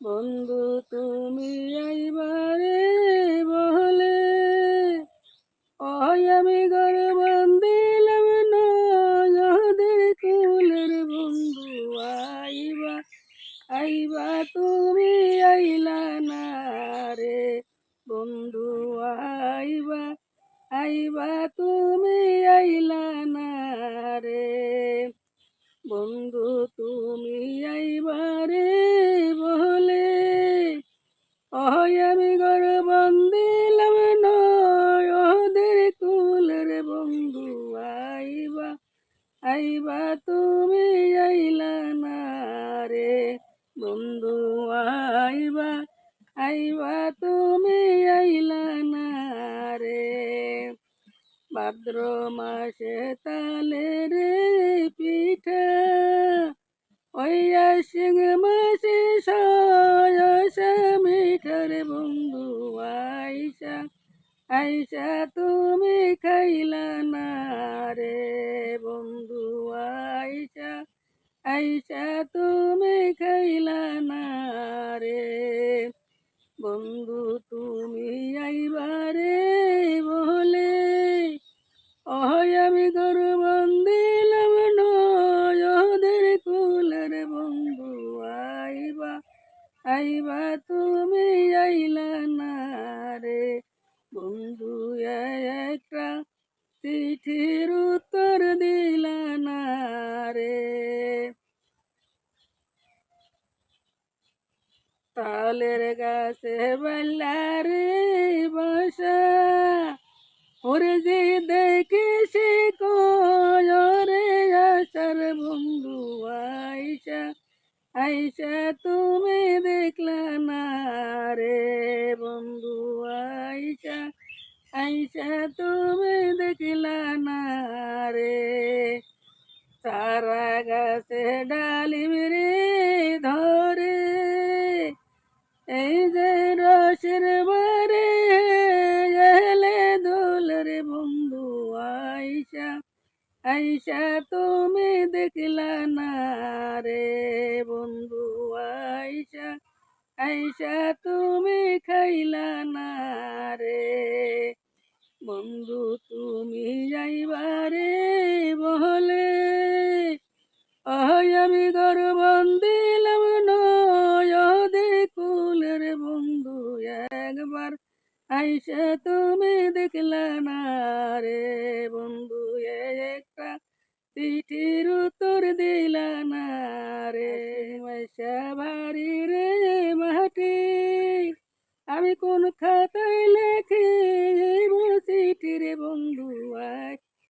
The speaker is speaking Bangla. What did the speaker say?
বন্ধু তুমি আইবারে বলে, ওই আমি ঘর বান্ধিলাম নদের কুলের বন্ধু আইবা আইবা তুমি আইলা না রে বন্ধু আইবা আইবা তুমি আইলা না রে বন্ধু তুমি আইবারে বলে, ওই আমি ঘর বন্দিলাম নদের কুলের বন্ধু আইবা আইবা তুমি আইলা না রে বন্ধু আইবা আইবা তুমি আইলা না রে ভাদ্র মাসে তালে রে পিঠা, ওই আশ্বিন মাসে সয়সা মিঠার বন্ধু আইসা আইসা তুমি খাইলা না রে বন্ধু আইসা আইসা তুমি খাইলা না রে বন্ধু তুমি আইবারে বলে, ওই আমি ঘর বান্ধিলাম নদের কুলের বন্ধু আইবা আইবা তুমি আইলা না রে বন্ধু একটা চিঠির উত্তর দিলা না রে তালের গাছে বেলারে বাসা, ওরে যে দেখি সে কয়রে আসার বন্ধু আইসা আইসা তুমি দেখলা না রে বন্ধু আইসা আইসা তুমি দেখলা না রে সারা গাছে ডালিম রে ধরে, এই যে রসের বারে এলে দোলের বন্ধু আইসা আইসা তুমি দেখলা না রে বন্ধু আইসা আইসা তুমি খাইলা না রে বন্ধু তুমি যাইবারে বলে, ওই আমি ঘর বন্দিলাম নদে কুলের বন্ধু একবার আইসা তুমি দেখলা না রে বন্ধু একটা চিঠির উত্তর দিলা না রে মাইশা বাড়ি রে মাটি, আমি কোন খাতায় লেখি চিঠি রে বন্ধু